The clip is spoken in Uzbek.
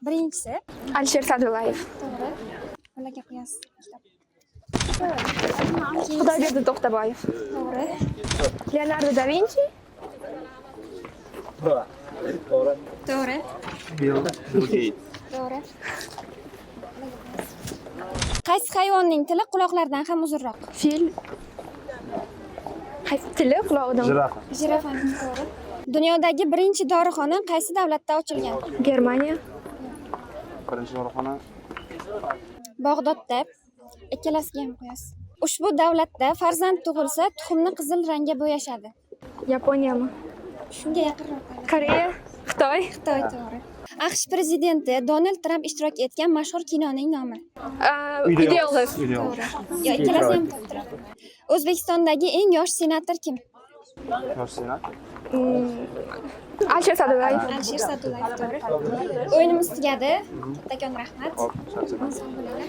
Birinchisi. Alisher Sa'dullayev. To'g'ri. Ularga qo'yasiz. Xudoyberdi To'xtaboyev. To'g'ri. Leonardo da Vinci. To'g'ri. Bill Gates. To'g'ri. Qaysi hayvonning tili quloqlardan ham uzunroq? Fil. Qaysi tili quloqidan? Jirafa. Jirafaning to'g'ri. Dunyodagi birinchi dorixona qaysi davlatda ochilgan? Germaniya. Birinchi dorixona Bag'dodda. Ikkalasiga ham qo'yasiz. Ushbu davlatda farzand tug'ilsa, tuxumni qizil rangga bo'yashadi. Yaponiyami? Shunga yaqinroq. Koreya. Xitoy. Xitoy to'g'ri. AQSh prezidenti Donald Tramp ishtirok etgan mashhur kinoning nomi. Uyda yolg'iz. To'g'ri. Yo, ikkalasi ham to'g'ri. O'zbekistondagi eng yosh senator kim? yosh senat. Alisher Sa'dullayev. Alisher Sa'dullayev to'g'ri. O'yinimiz tugadi. Kattakon rahmat. Hop, charchadim. Sog' bo'linglar.